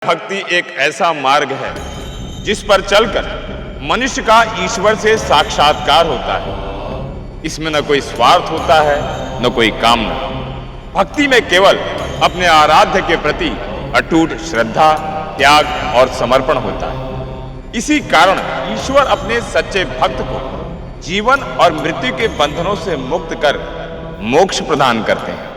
भक्ति एक ऐसा मार्ग है जिस पर चलकर मनुष्य का ईश्वर से साक्षात्कार होता है। इसमें न कोई स्वार्थ होता है न कोई कामना। भक्ति में केवल अपने आराध्य के प्रति अटूट श्रद्धा, त्याग और समर्पण होता है। इसी कारण ईश्वर अपने सच्चे भक्त को जीवन और मृत्यु के बंधनों से मुक्त कर मोक्ष प्रदान करते हैं।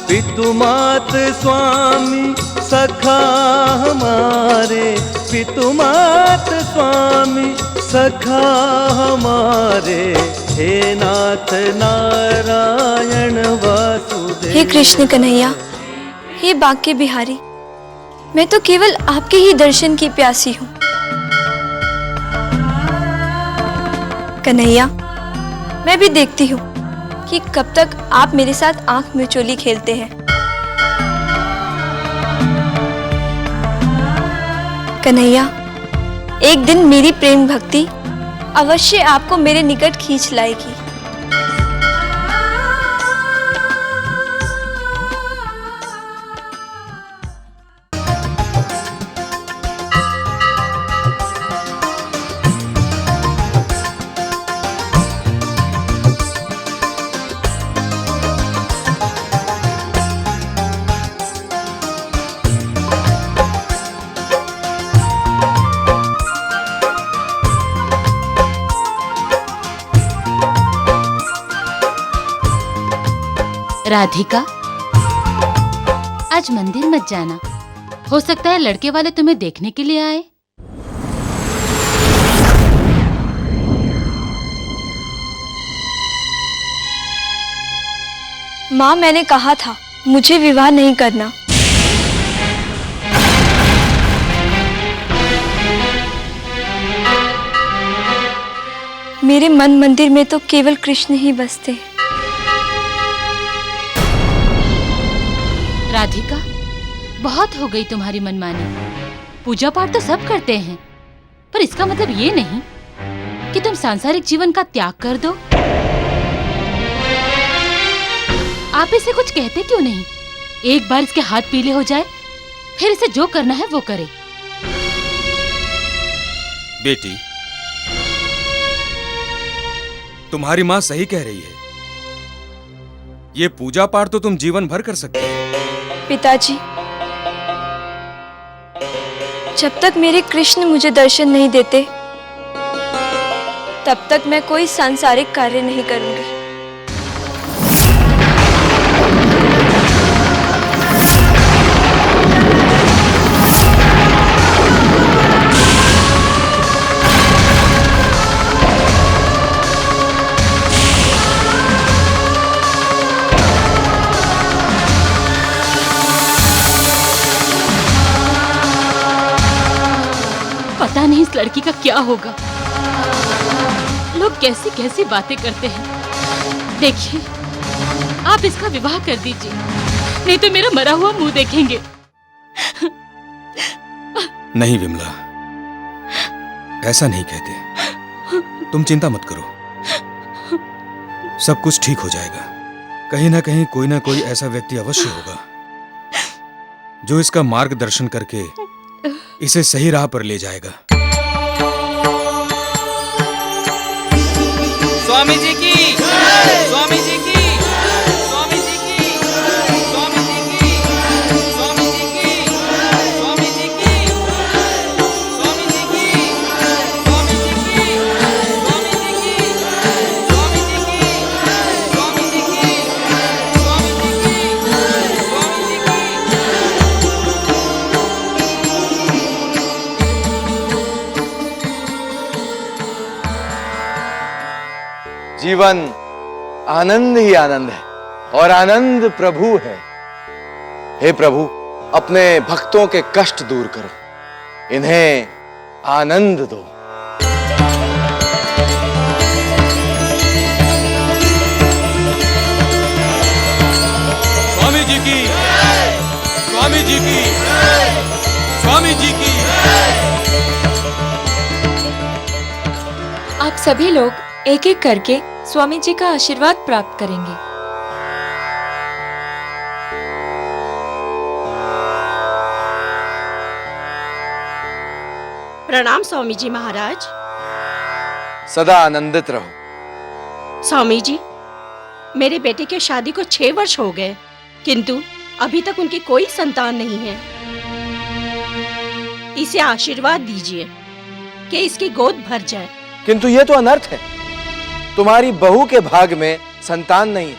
पितुमात स्वामी सखा हमारे, पितुमात स्वामी सखा हमारे, हे नाथ नारायण वासुदेव। हे कृष्ण कन्हैया, हे बांके बिहारी, मैं तो केवल आपके ही दर्शन की प्यासी हूँ। कन्हैया, मैं भी देखती हूँ कि कब तक आप मेरे साथ आंख मिचोली खेलते हैं। कन्हैया, एक दिन मेरी प्रेम भक्ति अवश्य आपको मेरे निकट खींच लाएगी। राधिका, आज मंदिर मत जाना। हो सकता है लड़के वाले तुम्हें देखने के लिए आए। माँ, मैंने कहा था मुझे विवाह नहीं करना। मेरे मन मंदिर में तो केवल कृष्ण ही बसते हैं। राधिका, बहुत हो गई तुम्हारी मनमानी। पूजा पाठ तो सब करते हैं, पर इसका मतलब ये नहीं कि तुम सांसारिक जीवन का त्याग कर दो। आप इसे कुछ कहते क्यों नहीं? एक बार इसके हाथ पीले हो जाए, फिर इसे जो करना है वो करे। बेटी, तुम्हारी माँ सही कह रही है। ये पूजा पाठ तो तुम जीवन भर कर सकते हो। पिताजी, जब तक मेरे कृष्ण मुझे दर्शन नहीं देते, तब तक मैं कोई सांसारिक कार्य नहीं करूंगी। पता नहीं इस लड़की का क्या होगा। लोग कैसी कैसी बातें करते हैं। देखिए, आप इसका विवाह कर दीजिए, नहीं तो मेरा मरा हुआ मुंह देखेंगे। नहीं विमला, ऐसा नहीं कहते। तुम चिंता मत करो, सब कुछ ठीक हो जाएगा। कहीं ना कहीं कोई ना कोई ऐसा व्यक्ति अवश्य होगा जो इसका मार्गदर्शन करके इसे सही राह पर ले जाएगा। स्वामी जी की, स्वामी जी की, स्वामी जी की, स्वामी जी की, स्वामी जी की, स्वामी जी की, स्वामी जी की, स्वामी जी की, स्वामी जी की, स्वामी जी की, स्वामी जी की, स्वामी जी की, स्वामी जी की। जीवन आनंद ही आनंद है और आनंद प्रभु है। हे प्रभु, अपने भक्तों के कष्ट दूर करो, इन्हें आनंद दो। स्वामी जी की स्वामी जी की, स्वामी जी की। आप सभी लोग एक एक करके स्वामी जी का आशीर्वाद प्राप्त करेंगे। प्रणाम स्वामी जी महाराज। सदा आनंदित रहो। स्वामी जी, मेरे बेटे के शादी को 6 वर्ष हो गए, किंतु अभी तक उनकी कोई संतान नहीं है। इसे आशीर्वाद दीजिए कि इसकी गोद भर जाए। किंतु ये तो अनर्थ है। तुम्हारी बहू के भाग में संतान नहीं है।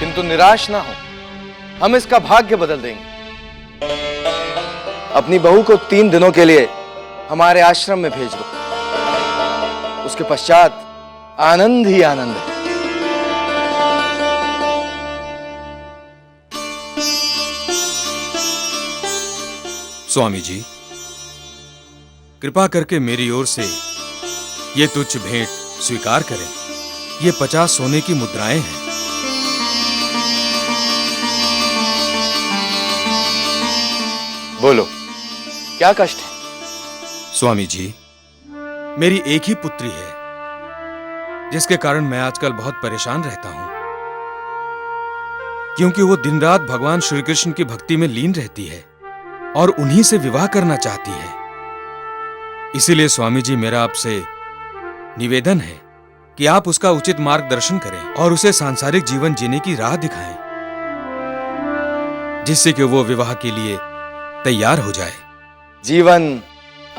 किंतु निराश ना हो, हम इसका भाग्य बदल देंगे। अपनी बहू को 3 दिनों के लिए हमारे आश्रम में भेज दो। उसके पश्चात आनंद ही आनंद है। स्वामी जी, कृपा करके मेरी ओर से ये तुच्छ भेंट स्वीकार करें। ये 50 सोने की मुद्राएं हैं। बोलो, क्या कष्ट है? स्वामी जी, मेरी एक ही पुत्री है, जिसके कारण मैं आजकल बहुत परेशान रहता हूं, क्योंकि वो दिन रात भगवान श्री कृष्ण की भक्ति में लीन रहती है और उन्हीं से विवाह करना चाहती है। इसीलिए स्वामी जी, मेरा आपसे निवेदन है कि आप उसका उचित मार्गदर्शन करें और उसे सांसारिक जीवन जीने की राह दिखाएं, जिससे कि वो विवाह के लिए तैयार हो जाए। जीवन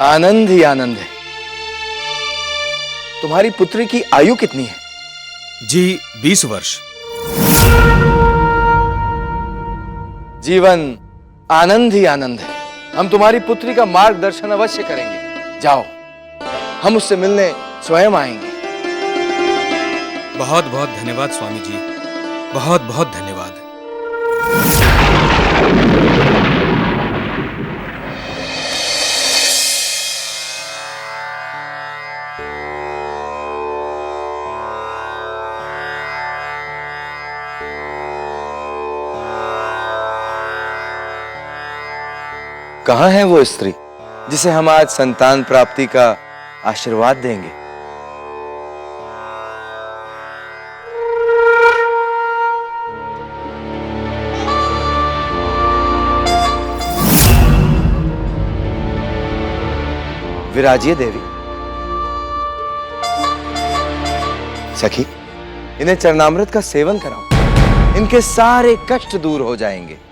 आनंद ही आनंद है। तुम्हारी पुत्री की आयु कितनी है? जी 20 वर्ष। जीवन आनंद ही आनंद है। हम तुम्हारी पुत्री का मार्गदर्शन अवश्य करेंगे। जाओ, हम उससे मिलने स्वयं आएंगे। बहुत बहुत धन्यवाद स्वामी जी, बहुत बहुत धन्यवाद। कहां है वो स्त्री जिसे हम आज संतान प्राप्ति का आशीर्वाद देंगे? विराजिए देवी। सखी, इन्हें चरणामृत का सेवन कराओ। इनके सारे कष्ट दूर हो जाएंगे।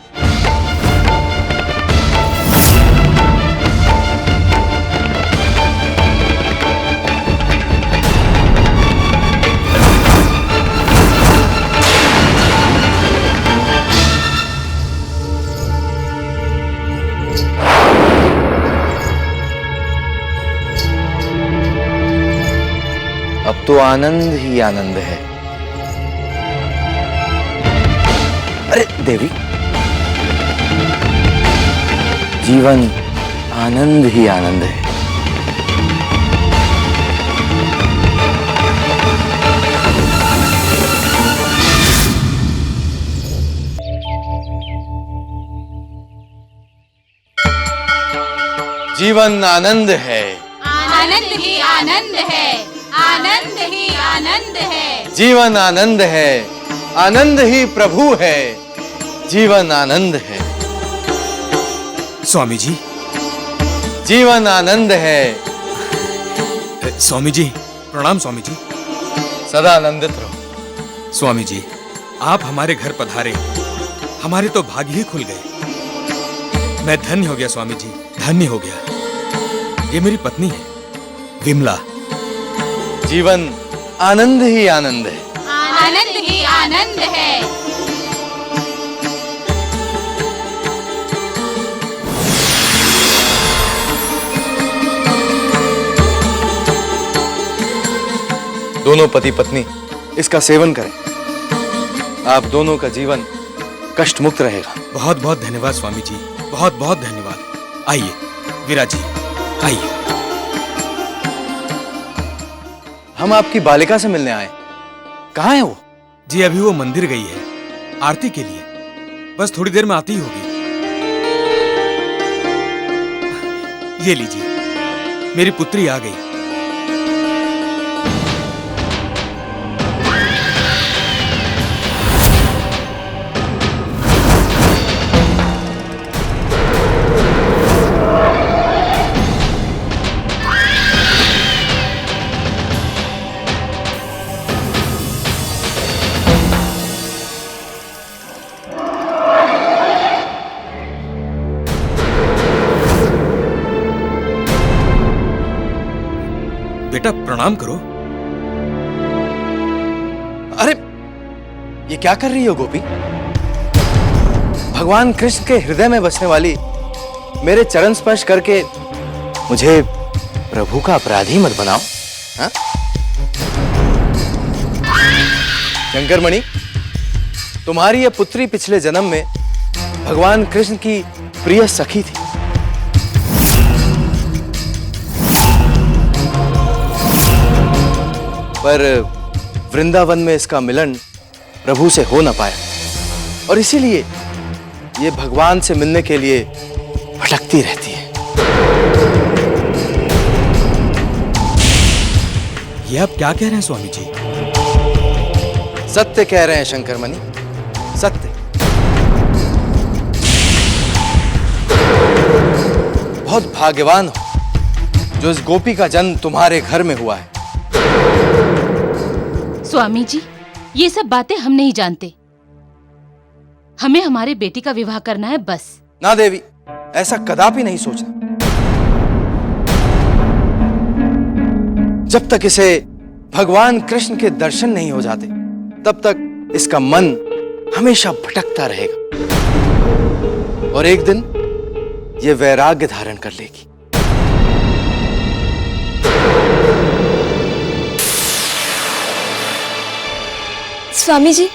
अब तो आनंद ही आनंद है। अरे देवी, जीवन आनंद ही आनंद है। जीवन आनंद है। आनंद ही आनंद है, आनंद ही आनंद है। जीवन आनंद है, आनंद ही प्रभु है। जीवन आनंद है। स्वामी जी, जीवन आनंद है। स्वामी जी, प्रणाम स्वामी जी। सदा आनंदित रहो। स्वामी जी, आप हमारे घर पधारे, हमारे तो भाग्य ही खुल गए। मैं धन्य हो गया स्वामी जी, धन्य हो गया। ये मेरी पत्नी है, विमला। जीवन आनंद ही आनंद है। आनंद ही आनंद है। दोनों पति पत्नी इसका सेवन करें। आप दोनों का जीवन कष्ट मुक्त रहेगा। बहुत बहुत धन्यवाद स्वामी जी, बहुत बहुत धन्यवाद। आइए विराजी, आइए। हम आपकी बालिका से मिलने आए। कहाँ है वो? जी अभी वो मंदिर गई है आरती के लिए। बस थोड़ी देर में आती ही होगी। ये लीजिए, मेरी पुत्री आ गई। बेटा प्रणाम करो। अरे ये क्या कर रही हो गोपी? भगवान कृष्ण के हृदय में बसने वाली मेरे चरण स्पर्श करके मुझे प्रभु का अपराधी मत बनाओ। हाँ? शंकरमणि, तुम्हारी यह पुत्री पिछले जन्म में भगवान कृष्ण की प्रिय सखी थी। पर वृंदावन में इसका मिलन प्रभु से हो न पाया और इसीलिए ये भगवान से मिलने के लिए भटकती रहती है। ये आप क्या कह रहे हैं स्वामी जी? सत्य कह रहे हैं शंकरमणि, सत्य। बहुत भाग्यवान हो जो इस गोपी का जन्म तुम्हारे घर में हुआ है। स्वामी जी, ये सब बातें हम नहीं जानते। हमें हमारे बेटी का विवाह करना है बस। ना देवी, ऐसा कदापि नहीं सोचना। जब तक इसे भगवान कृष्ण के दर्शन नहीं हो जाते तब तक इसका मन हमेशा भटकता रहेगा और एक दिन ये वैराग्य धारण कर लेगी। स्वामी जी,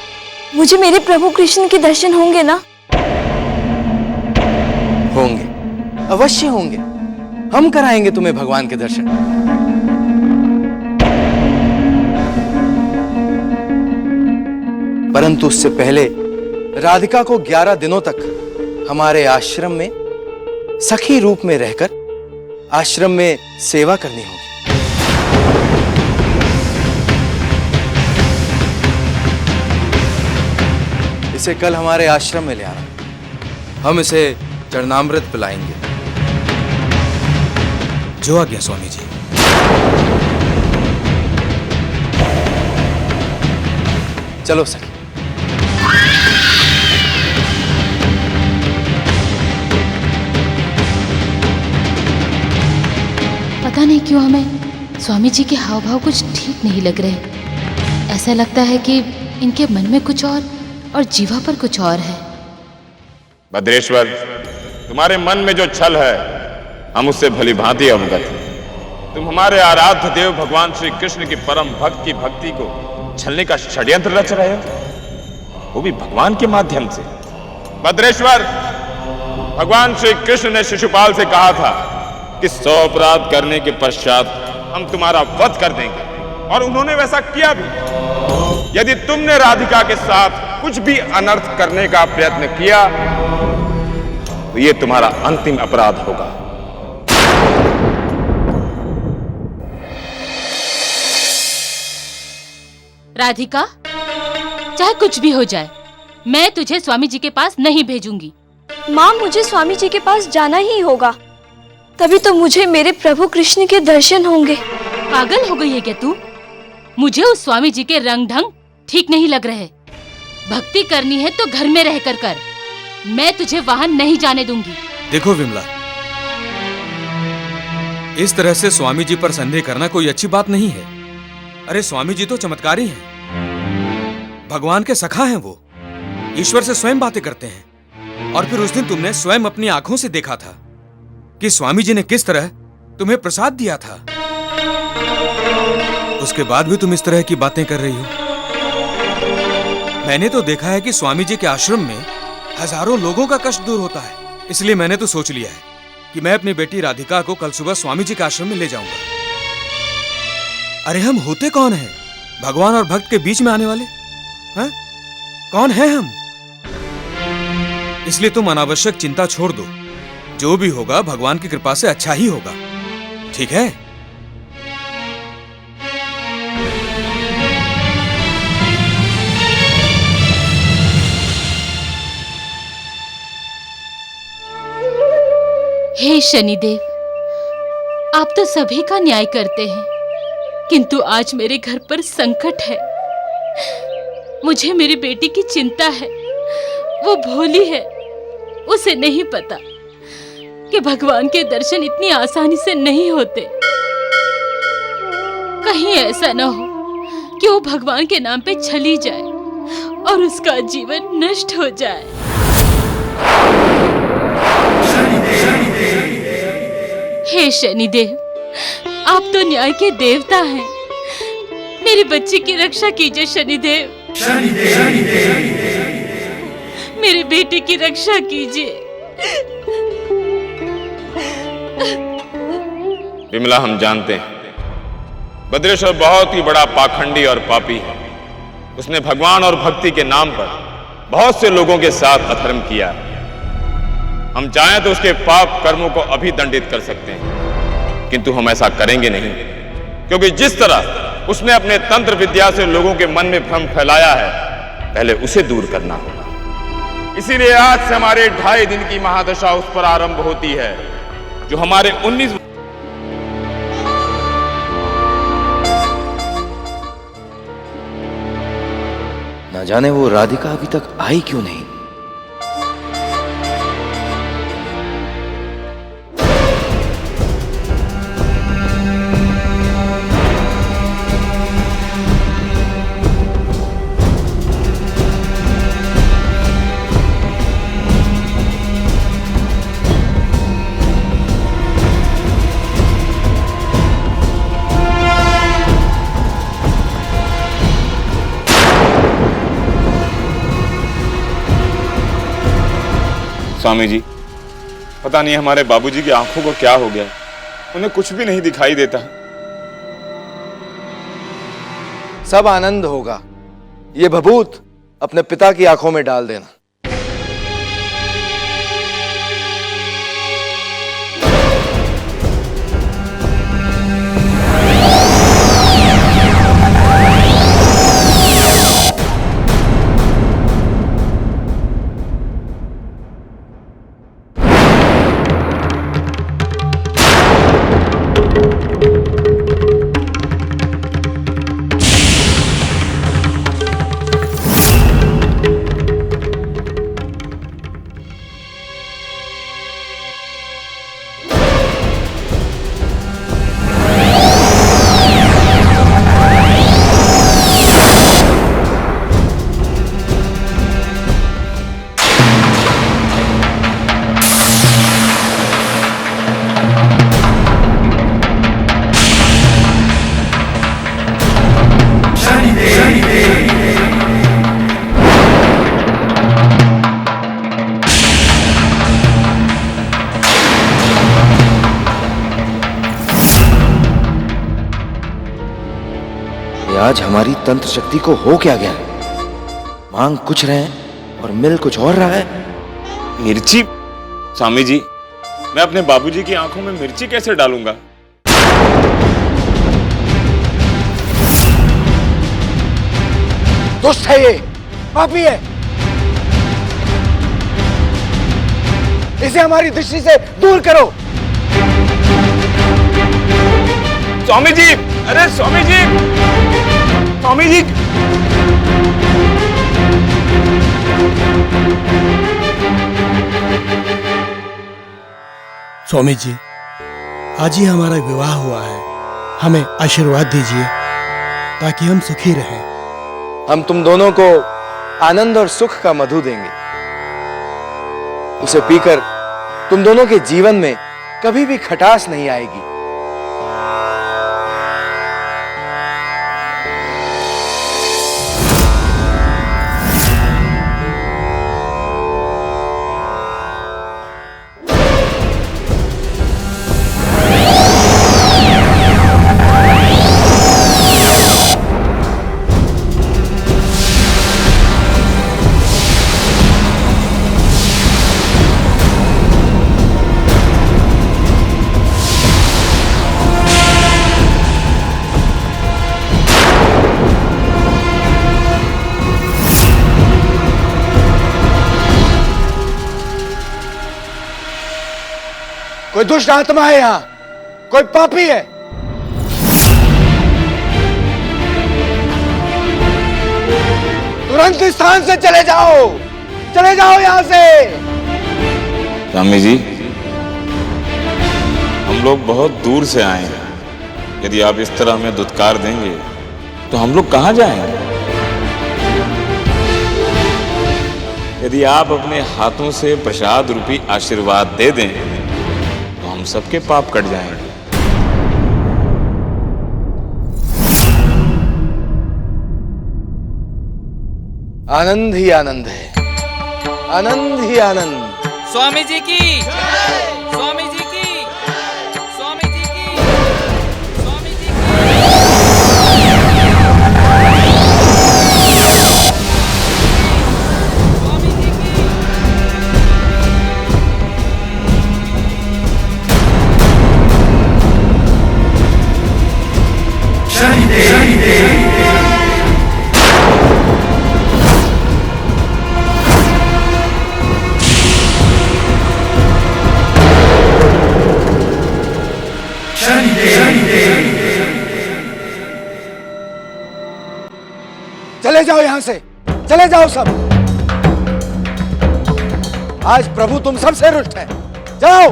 मुझे मेरे प्रभु कृष्ण के दर्शन होंगे ना? होंगे, अवश्य होंगे। हम कराएंगे तुम्हें भगवान के दर्शन। परंतु उससे पहले राधिका को 11 दिनों तक हमारे आश्रम में सखी रूप में रहकर आश्रम में सेवा करनी होगी। इसे कल हमारे आश्रम में ले आना। हम इसे चरणामृत पिलाएंगे। जो आज्ञा स्वामी जी। चलो सखी। पता नहीं क्यों हमें स्वामी जी के हाव भाव कुछ ठीक नहीं लग रहे। ऐसा लगता है कि इनके मन में कुछ और जीवा पर कुछ और है। भद्रेश्वर, तुम्हारे मन में जो छल है हम उससे भली भांति अवगत हैं। तुम हमारे आराध्य देव भगवान श्री कृष्ण की परम भक्त की भक्ति को छलने का षड्यंत्र रच रहे हो, वो भी भगवान के माध्यम से। भद्रेश्वर, भगवान श्री कृष्ण ने शिशुपाल से कहा था कि 100 अपराध करने के पश्चात हम तुम्हारा वध कर देंगे और उन्होंने वैसा किया भी। यदि तुमने राधिका के साथ कुछ भी अनर्थ करने का प्रयत्न किया तो यह तुम्हारा अंतिम अपराध होगा। राधिका, चाहे कुछ भी हो जाए, मैं तुझे स्वामी जी के पास नहीं भेजूंगी। माँ, मुझे स्वामी जी के पास जाना ही होगा, तभी तो मुझे मेरे प्रभु कृष्ण के दर्शन होंगे। पागल हो गई है क्या तू? मुझे उस स्वामी जी के रंग ढंग ठीक नहीं लग रहे। भक्ति करनी है तो घर में रहकर कर। मैं तुझे वहां नहीं जाने दूंगी। देखो विमला, इस तरह से स्वामी जी पर संदेह करना कोई अच्छी बात नहीं है। अरे स्वामी जी तो चमत्कारी हैं, भगवान के सखा हैं। वो ईश्वर से स्वयं बातें करते हैं। और फिर उस दिन तुमने स्वयं अपनी आंखों से देखा था कि स्वामी जी ने किस तरह तुम्हें प्रसाद दिया था। उसके बाद भी तुम इस तरह की बातें कर रही हो। मैंने तो देखा है कि स्वामी जी के आश्रम में हजारों लोगों का कष्ट दूर होता है। इसलिए मैंने तो सोच लिया है कि मैं अपनी बेटी राधिका को कल सुबह स्वामी जी के आश्रम में ले जाऊंगा। अरे हम होते कौन हैं? भगवान और भक्त के बीच में आने वाले? हाँ? कौन हैं हम? इसलिए तुम अनावश्यक चिंता छोड़ दो। जो भी होगा भगवान की कृपा से अच्छा ही होगा, ठीक है? हे शनिदेव, आप तो सभी का न्याय करते हैं, किंतु आज मेरे घर पर संकट है। मुझे मेरी बेटी की चिंता है। वो भोली है, उसे नहीं पता कि भगवान के दर्शन इतनी आसानी से नहीं होते। कहीं ऐसा न हो कि वो भगवान के नाम पे चली जाए और उसका जीवन नष्ट हो जाए। हे शनिदेव, आप तो न्याय के देवता हैं। मेरी बच्ची की रक्षा कीजिए शनिदेव। मेरी बेटी की रक्षा कीजिए। विमला, हम जानते हैं भद्रेश्वर बहुत ही बड़ा पाखंडी और पापी है। उसने भगवान और भक्ति के नाम पर बहुत से लोगों के साथ अधर्म किया है। हम चाहें तो उसके पाप कर्मों को अभी दंडित कर सकते हैं, किंतु हम ऐसा करेंगे नहीं, क्योंकि जिस तरह उसने अपने तंत्र विद्या से लोगों के मन में भ्रम फैलाया है, पहले उसे दूर करना होगा। इसीलिए आज से हमारे 2.5 दिन की महादशा उस पर आरंभ होती है जो हमारे 19 ना जाने वो राधिका अभी तक आई क्यों नहीं। स्वामी जी, पता नहीं हमारे बाबूजी की आंखों को क्या हो गया, उन्हें कुछ भी नहीं दिखाई देता। सब आनंद होगा, ये भभूत अपने पिता की आंखों में डाल देना। आज हमारी तंत्र शक्ति को हो क्या गया? मांग कुछ रहे हैं और मिल कुछ और रहा है। मिर्ची? स्वामी जी, मैं अपने बाबूजी की आंखों में मिर्ची कैसे डालूंगा? दुष्ट है ये, पापी है। इसे हमारी दृष्टि से दूर करो। स्वामी जी, अरे स्वामी जी, स्वामी जी। स्वामी जी, आज ही हमारा विवाह हुआ है, हमें आशीर्वाद दीजिए ताकि हम सुखी रहें। हम तुम दोनों को आनंद और सुख का मधु देंगे। उसे पीकर तुम दोनों के जीवन में कभी भी खटास नहीं आएगी। कोई दुष्ट आत्मा है यहाँ, कोई पापी है। तुरंत इस स्थान से चले जाओ यहां से। स्वामी जी, हम लोग बहुत दूर से आए हैं। यदि आप इस तरह हमें दुत्कार देंगे तो हम लोग कहां जाएंगे? यदि आप अपने हाथों से प्रसाद रूपी आशीर्वाद दे दें तो हम सबके पाप कट जाएंगे। आनंद ही आनंद है, आनंद ही आनंद। स्वामी जी की, स्वामी जी की, स्वामी जी की, स्वामी जी की। स्वामी जी की। चले जाओ यहां से, चले जाओ सब। आज प्रभु तुम सबसे रुष्ट है, जाओ।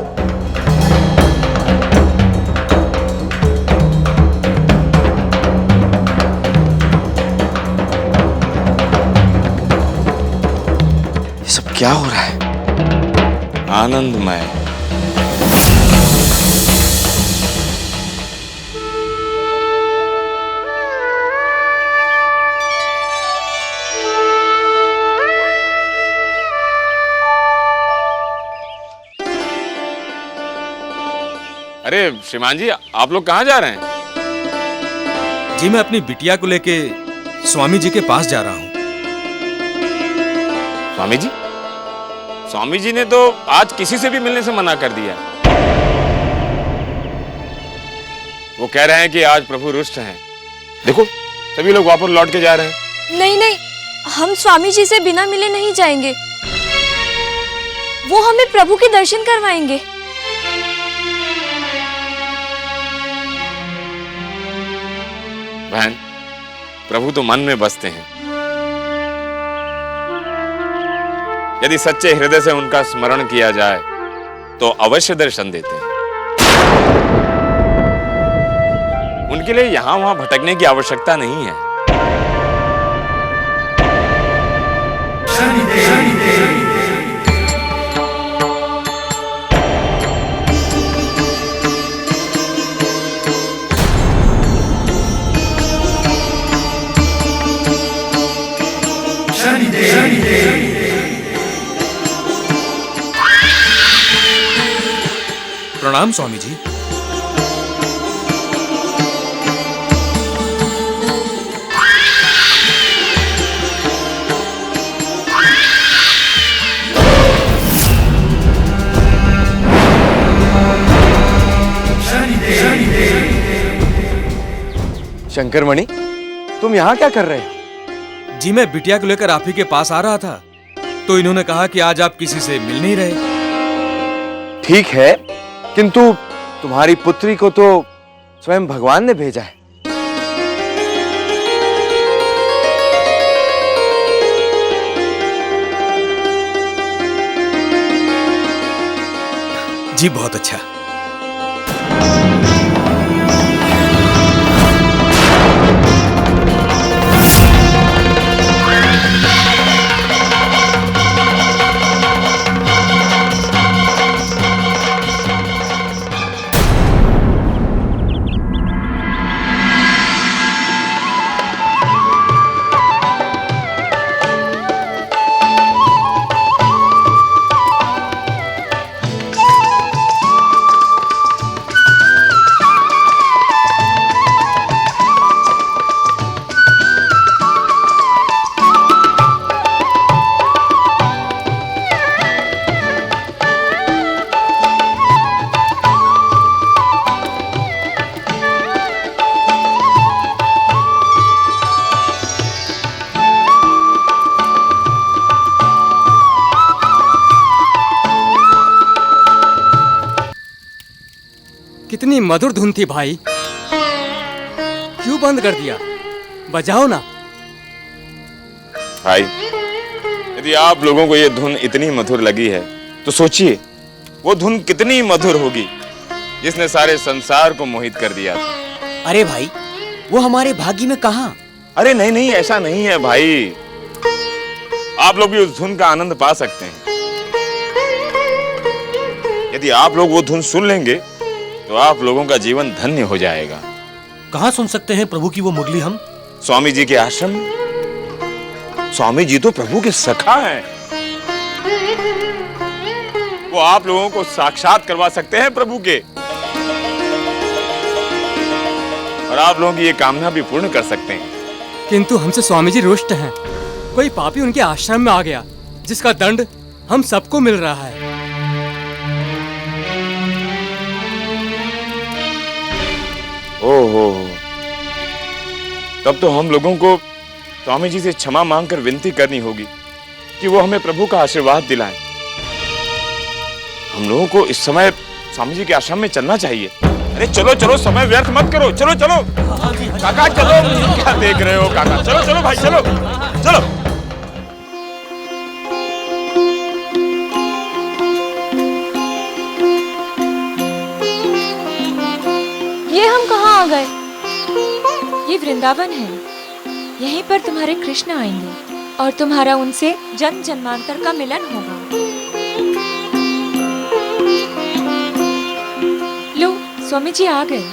ये सब क्या हो रहा है? आनंदमय। अरे श्रीमान जी, आप लोग कहाँ जा रहे हैं? जी मैं अपनी बिटिया को लेके स्वामी जी के पास जा रहा हूँ। स्वामी जी? स्वामी जी ने तो आज किसी से भी मिलने से मना कर दिया। वो कह रहे हैं कि आज प्रभु रुष्ट हैं। देखो, सभी लोग वापस लौट के जा रहे हैं। नहीं नहीं, हम स्वामी जी से बिना मिले नहीं जाएंगे। वो हमें प्रभु के दर्शन करवाएंगे। बहन, प्रभु तो मन में बसते हैं। यदि सच्चे हृदय से उनका स्मरण किया जाए तो अवश्य दर्शन देते हैं। उनके लिए यहां वहां भटकने की आवश्यकता नहीं है। प्रणाम स्वामी जी। शंकरमणि, तुम यहाँ क्या कर रहे हो? जी मैं बिटिया को लेकर आप ही के पास आ रहा था, तो इन्होंने कहा कि आज आप किसी से मिल नहीं रहे। ठीक है, किंतु तुम्हारी पुत्री को तो स्वयं भगवान ने भेजा है। जी बहुत अच्छा। कितनी मधुर धुन थी भाई, क्यों बंद कर दिया? बजाओ ना। भाई, यदि आप लोगों को ये धुन इतनी मधुर लगी है तो सोचिए वो धुन कितनी मधुर होगी जिसने सारे संसार को मोहित कर दिया था। अरे भाई, वो हमारे भाग्य में कहाँ? अरे नहीं नहीं, ऐसा नहीं है भाई, आप लोग भी उस धुन का आनंद पा सकते हैं। यदि आप लोग वो धुन सुन लेंगे तो आप लोगों का जीवन धन्य हो जाएगा। कहाँ सुन सकते हैं प्रभु की वो मुरली हम? स्वामी जी के आश्रम में। स्वामी जी तो प्रभु के सखा हैं। वो आप लोगों को साक्षात करवा सकते हैं प्रभु के, और आप लोगों की ये कामना भी पूर्ण कर सकते हैं। किंतु हमसे स्वामी जी रुष्ट हैं। कोई पापी उनके आश्रम में आ गया जिसका दंड हम सबको मिल रहा है। ओहो, तब तो हम लोगों को स्वामी जी से क्षमा मांगकर विनती करनी होगी कि वो हमें प्रभु का आशीर्वाद दिलाएं। हम लोगों को इस समय स्वामी जी के आश्रम में चलना चाहिए। अरे चलो चलो, समय व्यर्थ मत करो, चलो चलो काका, चलो। क्या देख रहे हो काका? चलो चलो भाई, चलो चलो। ये हम कहाँ आ गए? ये वृंदावन है। यहीं पर तुम्हारे कृष्ण आएंगे और तुम्हारा उनसे जन्म जन्मांतर का मिलन होगा। लो, स्वामी जी आ गए।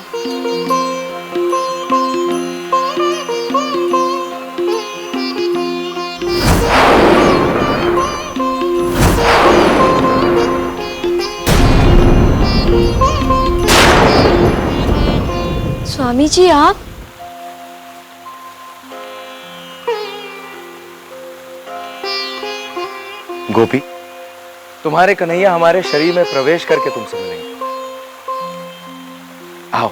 स्वामी जी आप? गोपी, तुम्हारे कन्हैया हमारे शरीर में प्रवेश करके तुमसे मिलेंगे। आओ,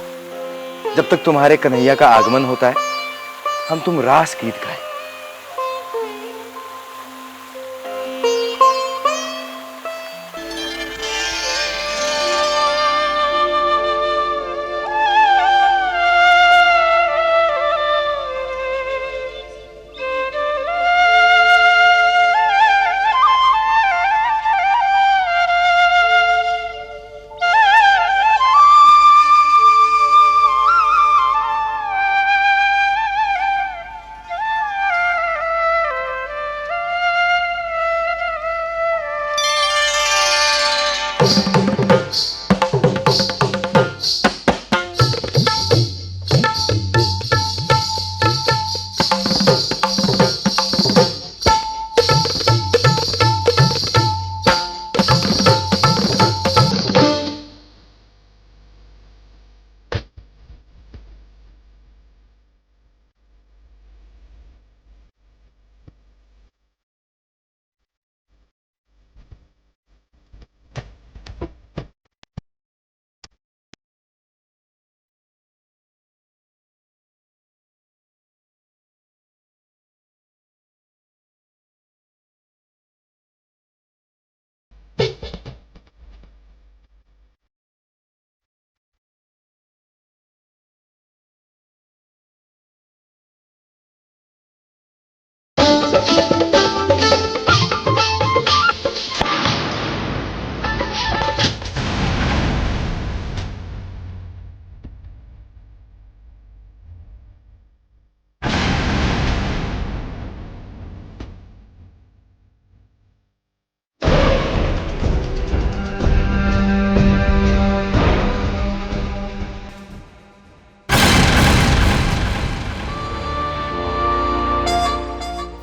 जब तक तुम्हारे कन्हैया का आगमन होता है हम तुम रास गीत गाएं।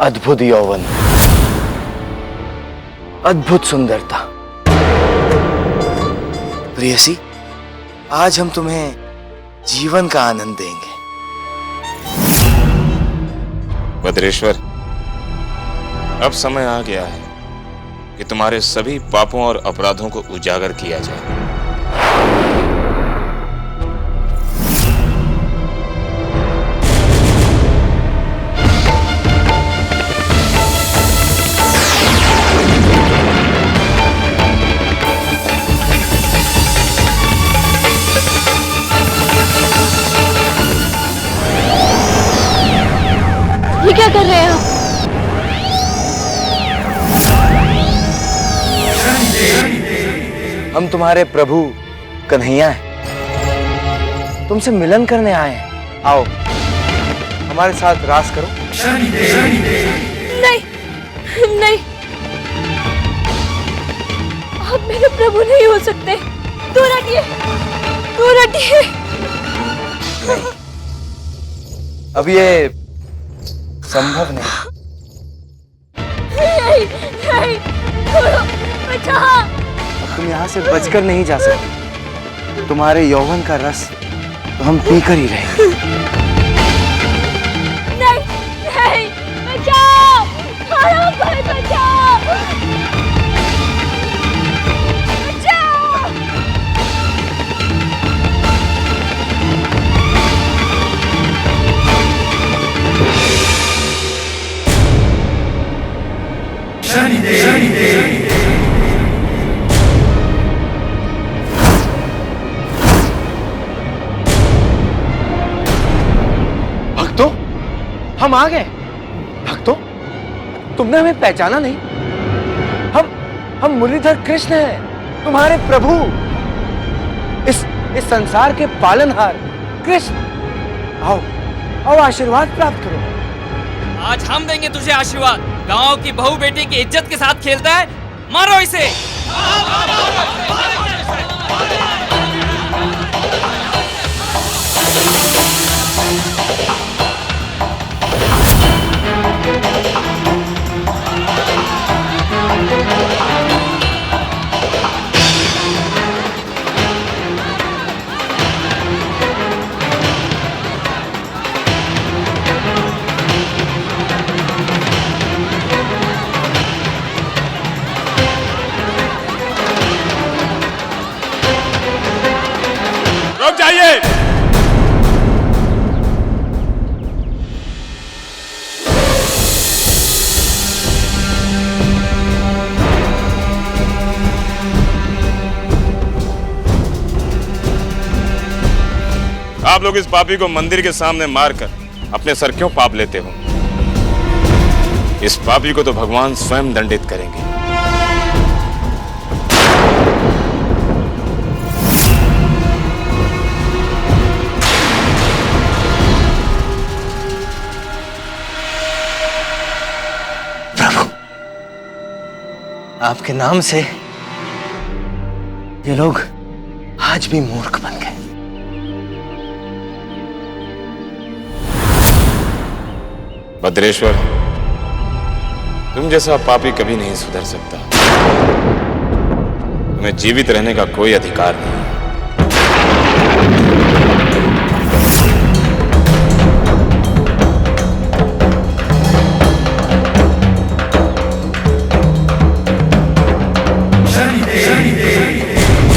अद्भुत यौवन, अद्भुत सुंदरता। प्रेयसी, आज हम तुम्हें जीवन का आनंद देंगे। भद्रेश्वर, अब समय आ गया है कि तुम्हारे सभी पापों और अपराधों को उजागर किया जाए। हम तुम्हारे प्रभु कन्हैया हैं, तुमसे मिलन करने आए हैं। आओ हमारे साथ रास करो। नहीं नहीं, आप मेरे प्रभु नहीं हो सकते। दूर हटिए, दूर हटिए। अब ये संभव नहीं। नहीं नहीं, छोड़ो, बचाओ। अब तुम यहाँ से बचकर नहीं जा सकते। तुम्हारे यौवन का रस तो हम पीकर ही रहेंगे। नहीं नहीं, बचाओ, छोड़ो, भाई बचाओ, बचाओ। भक्तों, हम आ गए। भक्तों, तुमने हमें पहचाना नहीं? हम मुरलीधर कृष्ण हैं, तुम्हारे प्रभु, इस संसार के पालनहार कृष्ण। आओ आओ, आशीर्वाद प्राप्त करो। आज हम देंगे तुझे आशीर्वाद। गांव की बहू बेटी की इज्जत के साथ खेलता है, मारो इसे। रुक जाइए। आप लोग इस पापी को मंदिर के सामने मारकर अपने सर क्यों पाप लेते हो? इस पापी को तो भगवान स्वयं दंडित करेंगे। आपके नाम से ये लोग आज भी मूर्ख बन गए। भद्रेश्वर, तुम जैसा पापी कभी नहीं सुधर सकता। तुम्हें जीवित रहने का कोई अधिकार नहीं।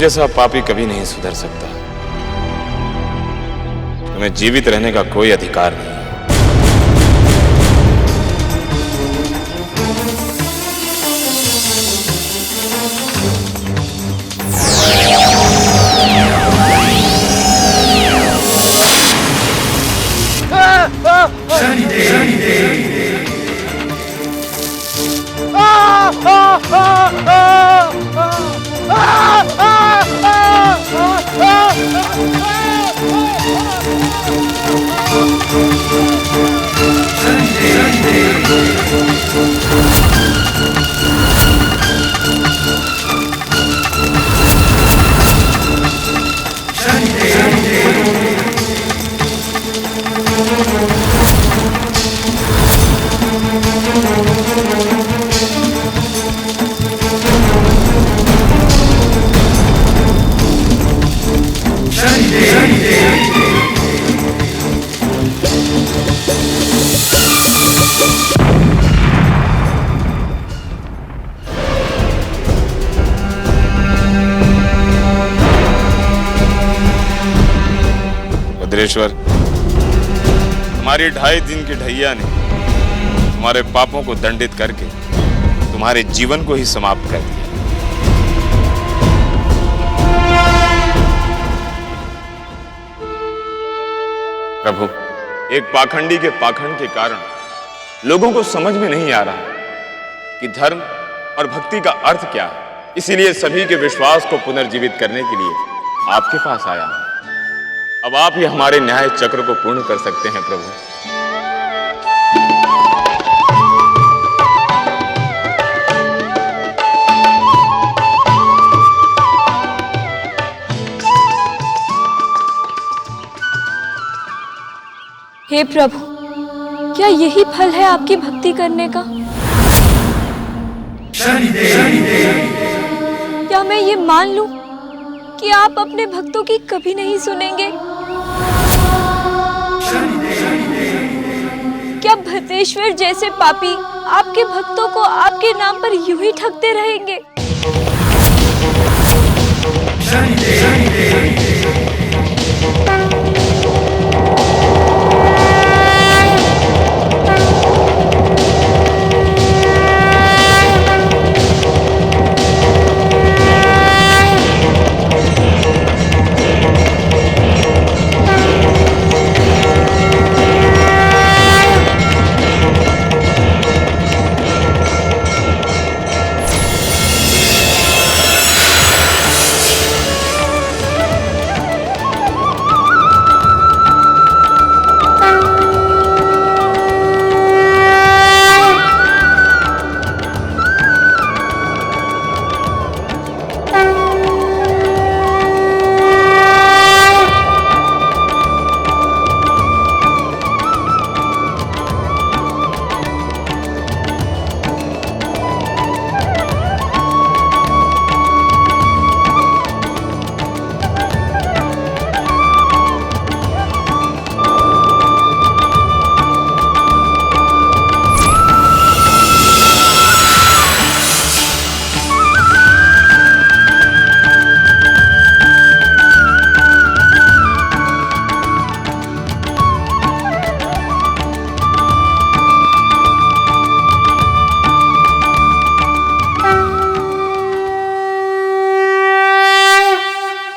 जैसा पापी कभी नहीं सुधर सकता। तुम्हें जीवित रहने का कोई अधिकार नहीं। भद्रेश्वर, तुम्हारी 2.5 दिन की ढैया ने तुम्हारे पापों को दंडित करके तुम्हारे जीवन को ही समाप्त कर दिया। प्रभु, एक पाखंडी के पाखंड के कारण लोगों को समझ में नहीं आ रहा कि धर्म और भक्ति का अर्थ क्या है। इसीलिए सभी के विश्वास को पुनर्जीवित करने के लिए आपके पास आया हूं। अब आप ही हमारे न्याय चक्र को पूर्ण कर सकते हैं प्रभु। हे प्रभु, क्या यही फल है आपकी भक्ति करने का? क्या मैं ये मान लूं कि आप अपने भक्तों की कभी नहीं सुनेंगे? क्या भद्रेश्वर जैसे पापी आपके भक्तों को आपके नाम पर यूं ही ठगते रहेंगे?